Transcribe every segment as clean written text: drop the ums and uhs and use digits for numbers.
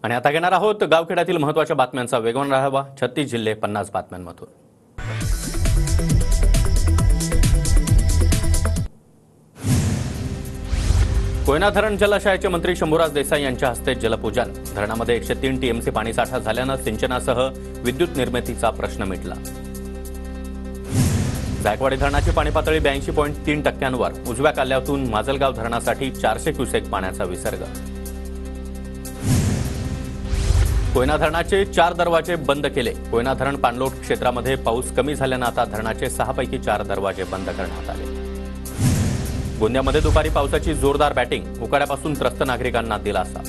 आणि आता घेणार आहोत गावखेड्यातील महत्त्वाच्या बातम्यांचा वेगवान आढावा. 36 जिल्हे 50 बातम्यांमधून. कोयना धरण जलाशयाचे मंत्री शंभूराज देसाई यांच्या हस्ते जलपूजन. धरणामध्ये 103 टीएमसी पाणीसाठा झाल्यानं सिंचनासह विद्युत निर्मितीचा प्रश्न मिटला. जायकवाडी धरणाची पाणी पातळी 82.3%वर. उजव्या कालव्यातून माजलगाव धरणासाठी 400 क्युसेक पाण्याचा विसर्ग. कोयना धरणाचे 4 दरवाजे बंद केले. कोयना धरण पाणलोट क्षेत्रामध्ये पाऊस कमी झाल्यानं आता धरणाचे 6 पैकी 4 दरवाजे बंद करण्यात आले. गोंदियामध्ये दुपारी पावसाची जोरदार बॅटिंग. उकाड्यापासून त्रस्त नागरिकांना दिलासा.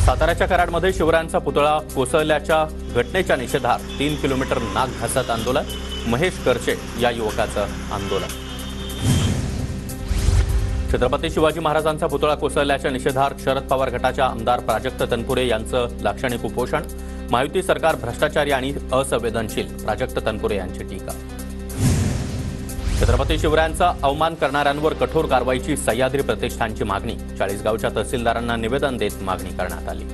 साताऱ्याच्या कराडमध्ये शिवरायांचा पुतळा कोसळल्याच्या घटनेच्या निषेधार्थ 3 किलोमीटर नाक घासत आंदोलन. महेश करचे या युवकाचं आंदोलन. छत्रपती शिवाजी महाराजांचा पुतळा कोसळल्याच्या निषेधार्थ शरद पवार गटाच्या आमदार प्राजक्त तनपुरे यांचं लाक्षणिक उपोषण. महायुती सरकार भ्रष्टाचारी आणि असंवेदनशील. प्राजक्त तनपुरे यांची टीका. छत्रपती शिवरायांचा अवमान करणाऱ्यांवर कठोर कारवाईची सह्याद्री प्रतिष्ठानची मागणी. 40 गावच्या तहसीलदारांना निवेदन देत मागणी करण्यात आली.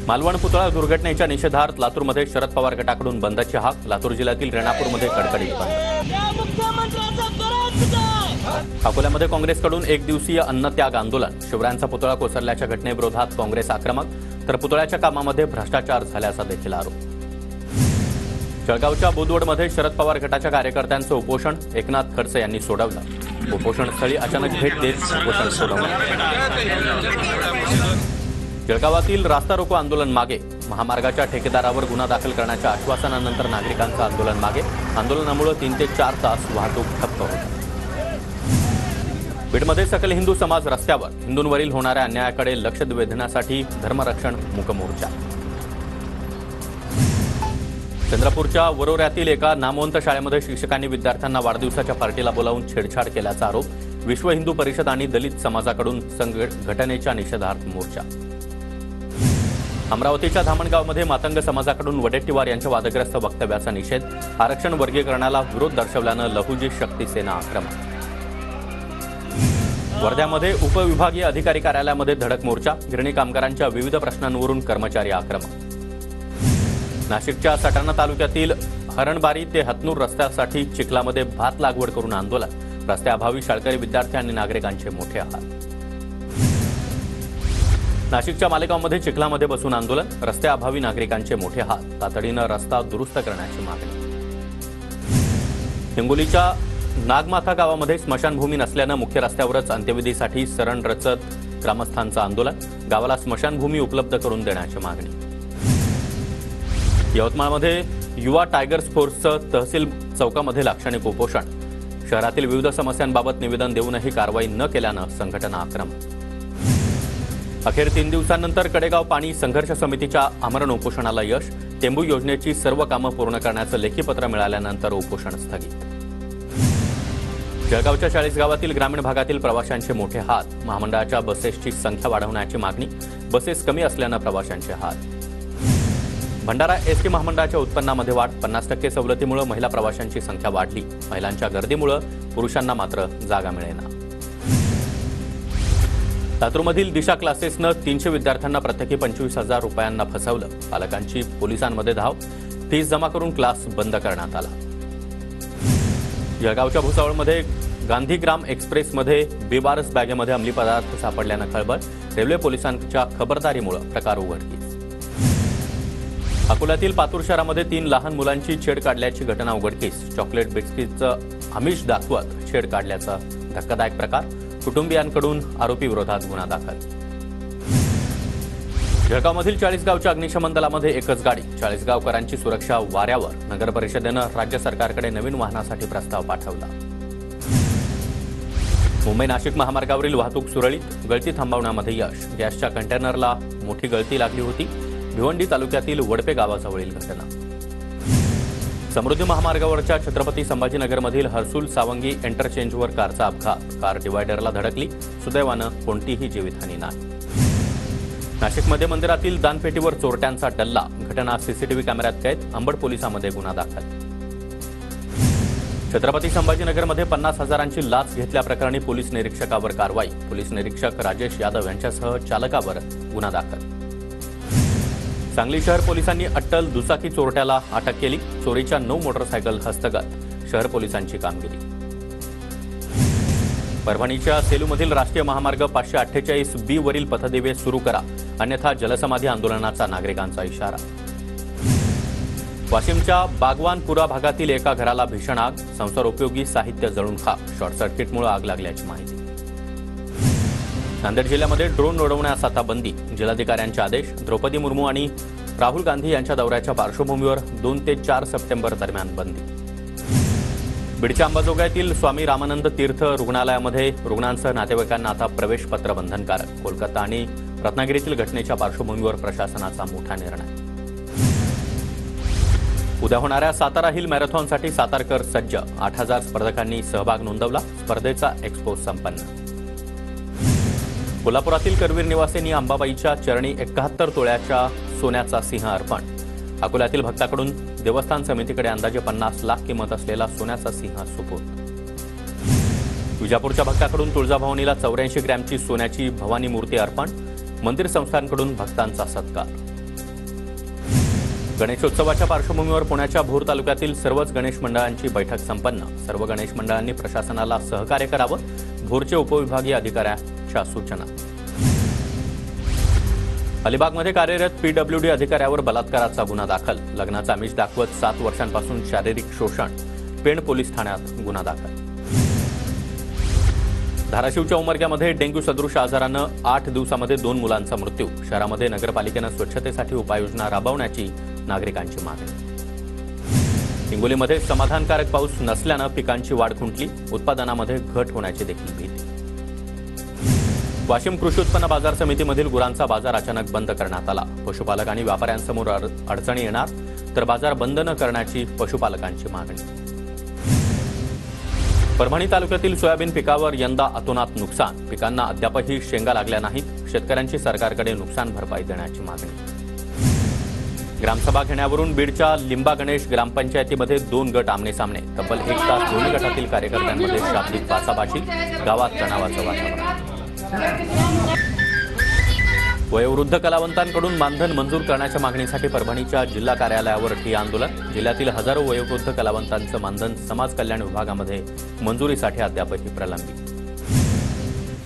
मालवण पुतळा दुर्घटनेच्या निषेधार्थ लातूरमध्ये शरद पवार गटाकडून बंदची हाक. लातूर जिल्ह्यातील रेणापूरमध्ये कडकडीत बंद. अकोल्यामध्ये काँग्रेसकडून 1 दिवसीय अन्नत्याग आंदोलन. शिवरायांचा पुतळा कोसळल्याच्या घटनेविरोधात काँग्रेस आक्रमक, तर पुतळ्याच्या कामामध्ये भ्रष्टाचार झाल्याचा देखील आरोप. जळगावच्या बुदवडमध्ये शरद पवार गटाच्या कार्यकर्त्यांचं उपोषण. एकनाथ खडसे यांनी सोडवलं. उपोषणस्थळी अचानक भेट देत उपोषण सोडवलं. जळगावातील रास्ता रोको आंदोलन मागे. महामार्गाच्या ठेकेदारावर गुन्हा दाखल करण्याच्या आश्वासनानंतर नागरिकांचं आंदोलन मागे. आंदोलनामुळे 3 ते 4 तास वाहतूक ठप्प होती. बीडमध्ये सकल हिंदू समाज रस्त्यावर. हिंदूंवरील होणाऱ्या अन्यायाकडे लक्ष वेधण्यासाठी धर्मरक्षण मूक मोर्चा. चंद्रपूरच्या वरोऱ्यातील एका नामवंत शाळेमध्ये शिक्षकांनी विद्यार्थ्यांना वाढदिवसाच्या पार्टीला बोलावून छेडछाड केल्याचा आरोप. विश्व हिंदू परिषद आणि दलित समाजाकडून संघटनेच्या निषेधार्थ मोर्चा. अमरावतीच्या धामणगावमध्ये मातंग समाजाकडून वडेट्टीवार यांच्या वादग्रस्त वक्तव्याचा निषेध. आरक्षण वर्गीकरणाला विरोध दर्शवल्यानं लहुजी शक्ती सेना आक्रमक. वर्ध्यामध्ये उपविभागीय अधिकारी कार्यालयामध्ये धडक मोर्चा. गिरणी कामगारांच्या विविध प्रश्नांवरून कर्मचारी आक्रमक. नाशिकच्या सटाणा तालुक्यातील हरणबारी ते हतनूर रस्त्यासाठी चिखलामध्ये भात लागवड करून आंदोलन. रस्त्याअभावी शाळकरी विद्यार्थी आणि नागरिकांचे मोठे हाल. नाशिकच्या मालेगावमध्ये चिखलामध्ये बसून आंदोलन. रस्त्याअभावी नागरिकांचे मोठे हाल. तातडीनं रस्ता दुरुस्त करण्याची मागणी. हिंगोलीच्या नागमाथा गावामध्ये स्मशानभूमी नसल्यानं मुख्य रस्त्यावरच अंत्यविधीसाठी सरण रचत ग्रामस्थांचं आंदोलन. गावाला स्मशानभूमी उपलब्ध करून देण्याची मागणी. यवतमाळमध्ये युवा टायगर्स फोर्सचं तहसील चौकामध्ये लाक्षणिक उपोषण. शहरातील विविध समस्यांबाबत निवेदन देऊनही कारवाई न केल्यानं संघटना आक्रमक. अखेर 3 दिवसांनंतर कडेगाव पाणी संघर्ष समितीच्या आमरण उपोषणाला यश. टेंबू योजनेची सर्व कामं पूर्ण करण्याचं लेखी पत्र मिळाल्यानंतर उपोषण स्थगित. जळगावच्या 40 गावातील ग्रामीण भागातील प्रवाशांचे मोठे हाल. महामंडळाच्या बसेसची संख्या वाढवण्याची मागणी. बसेस कमी असल्यानं प्रवाशांचे हाल. भंडारा एसटी महामंडळाच्या उत्पन्नामध्ये वाढ. 50% सवलतीमुळे महिला प्रवाशांची संख्या वाढली. महिलांच्या गर्दीमुळे पुरुषांना मात्र जागा मिळेना. लातूरमधील दिशा क्लासेसनं 300 विद्यार्थ्यांना प्रत्येकी 25,000 रुपयांना फसवलं. पालकांची पोलिसांमध्ये धाव. फीस जमा करून क्लास बंद करण्यात आला. जळगावच्या भुसावळमध्ये गांधीग्राम एक्सप्रेसमध्ये बेवारस बॅगेमध्ये अंमली पदार्थ सापडल्यानं खळबळ. रेल्वे पोलिसांच्या खबरदारीमुळे प्रकार उघडकीस. अकोल्यातील पातूर शहरामध्ये 3 लहान मुलांची छेड काढल्याची घटना उघडकीस. चॉकलेट बिस्किटचं आमिष दाखवत छेड काढल्याचा धक्कादायक प्रकार. कुटुंबियांकडून आरोपी विरोधात गुन्हा दाखल. जळगावमधील 40 गावच्या अग्निशमन दलामध्ये एकच गाडी. 40 गावकरांची सुरक्षा वाऱ्यावर. नगर परिषदेनं राज्य सरकारकडे नवीन वाहनासाठी प्रस्ताव पाठवला. मुंबई नाशिक महामार्गावरील वाहतूक सुरळीत. गळती थांबवण्यामध्ये यश. गॅसच्या कंटेनरला मोठी गळती लागली होती. भिवंडी तालुक्यातील वडपे गावाजवळील घटना. समृद्धी महामार्गावरच्या छत्रपती संभाजीनगरमधील हर्सुल सावंगी एंटरचेंजवर कारचा अपघात. कार डिवायडरला धडकली. सुदैवानं कोणतीही जीवितहानी नाही. नाशिकमध्ये मंदिरातील दानपेटीवर चोरट्यांचा डल्ला. घटना सीसीटीव्ही कॅमेऱ्यात कैद. अंबड पोलिसांमध्ये गुन्हा दाखल. छत्रपती संभाजीनगरमध्ये 50,000ची लाच घेतल्याप्रकरणी पोलीस निरीक्षकावर कारवाई. पोलीस निरीक्षक राजेश यादव यांच्यासह चालकावर गुन्हा दाखल. सांगली शहर पोलिसांनी अट्टल दुचाकी चोरट्याला अटक केली. चोरीच्या 9 मोटरसायकल हस्तगत. शहर पोलिसांची कामगिरी. परभणीच्या सेलूमधील राष्ट्रीय महामार्ग 548B वरील पथदिवे सुरू करा, अन्यथा जलसमाधी आंदोलनाचा नागरिकांचा इशारा. वाशिमच्या बागवानपुरा भागातील एका घराला भीषण आग. संसारोपयोगी साहित्य जळून खाक. शॉर्ट सर्किटमुळे आग लागल्याची माहिती. नांदेड जिल्ह्यामध्ये ड्रोन उडवण्यास आता बंदी. जिल्हाधिकाऱ्यांचे आदेश. द्रौपदी मुर्मू आणि राहुल गांधी यांच्या दौऱ्याच्या पार्श्वभूमीवर 2 ते 4 सप्टेंबर दरम्यान बंदी. बीडच्या अंबाजोगाईतील स्वामी रामानंद तीर्थ रुग्णालयामध्ये रुग्णांसह नातेवाईकांना आता प्रवेशपत्र बंधनकारक. कोलकाता आणि रत्नागिरीतील घटनेच्या पार्श्वभूमीवर प्रशासनाचा मोठा निर्णय. उद्या होणाऱ्या सातारा हिल मॅरेथॉनसाठी सातारकर सज्ज. 8,000 स्पर्धकांनी सहभाग नोंदवला. स्पर्धेचा एक्सपो संपन्न. कोल्हापुरातील करवीर निवासिनी अंबाबाईच्या चरणी 71 तोळ्याच्या सोन्याचा सिंह अर्पण. अकोल्यातील भक्ताकडून देवस्थान समितीकडे अंदाजे 50 लाख किंमत असलेला सोन्याचा सिंह सुपूर्द. विजापूरच्या भक्ताकडून तुळजाभवानीला 84 ग्रॅमची सोन्याची भवानी मूर्ती अर्पण. मंदिर संस्थांकडून भक्तांचा सत्कार. गणेशोत्सवाच्या पार्श्वभूमीवर पुण्याच्या भोर तालुक्यातील सर्वच गणेश मंडळांची बैठक संपन्न. सर्व गणेश मंडळांनी प्रशासनाला सहकार्य करावं. भोरचे उपविभागीय अधिकाऱ्यांच्या सूचना. अलिबागमध्ये कार्यरत PWD अधिकाऱ्यावर बलात्काराचा गुन्हा दाखल. लग्नाचा आमिष दाखवत 7 वर्षांपासून शारीरिक शोषण. पेण पोलीस ठाण्यात गुन्हा दाखल. धाराशिवच्या उमरग्यामध्ये डेंग्यू सदृश आजारानं 8 दिवसामध्ये 2 मुलांचा मृत्यू. शहरामध्ये नगरपालिकेनं स्वच्छतेसाठी उपाययोजना राबवण्याची नागरिकांची मागणी. हिंगोलीमध्ये समाधानकारक पाऊस नसल्यानं पिकांची वाढ खुंटली. उत्पादनामध्ये घट होण्याची देखील भीती. वाशिम कृषी उत्पन्न बाजार समितीमधील गुरांचा बाजार अचानक बंद करण्यात आला. पशुपालक आणि व्यापाऱ्यांसमोर अडचणी येणार, तर बाजार बंद न करण्याची पशुपालकांची मागणी. परभणी तालुक्यातील सोयाबीन पिकावर यंदा अतोनात नुकसान. पिकांना अद्यापही शेंगा लागल्या नाहीत. शेतकऱ्यांची सरकारकडे नुकसान भरपाई देण्याची मागणी. ग्रामसभा घेण्यावरून बीडच्या लिंबा गणेश ग्रामपंचायतीमध्ये 2 गट आमनेसामने. तब्बल 1 तास दोन्ही गटातील कार्यकर्त्यांमध्ये शाब्दिक बाचाबाची. गावात तणावाचं वातावरण. वयोवृद्ध कलावंतांकडून मानधन मंजूर करण्याच्या मागणीसाठी परभणीच्या जिल्हा कार्यालयावर ठिय्या आंदोलन. जिल्ह्यातील हजारो वयोवृद्ध कलावंतांचं मानधन समाज कल्याण विभागामध्ये मंजुरीसाठी अद्यापही प्रलंबित.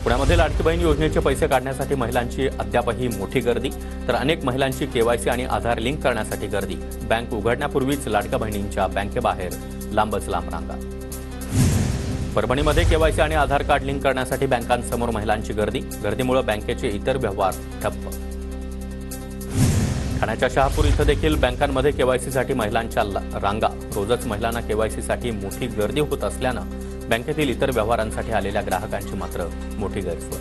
पुण्यामध्ये लाडकी बहीण योजनेचे पैसे काढण्यासाठी महिलांची अद्यापही मोठी गर्दी, तर अनेक महिलांची KYC आणि आधार लिंक करण्यासाठी गर्दी. बँक उघडण्यापूर्वीच लाडक्या बहिणींच्या बँकेबाहेर लांबच लांब रांगा. परभणीमध्ये KYC आणि आधार कार्ड लिंक करण्यासाठी बँकांसमोर महिलांची गर्दीमुळे बँकेचे इतर व्यवहार ठप्प. ठाण्याच्या शहापूर इथं देखील बँकांमध्ये KYCसाठी महिलांच्या रांगा. रोजच महिलांना KYCसाठी मोठी गर्दी होत असल्यानं बँकेतील इतर व्यवहारांसाठी आलेल्या ग्राहकांची मात्र मोठी गैरसोय.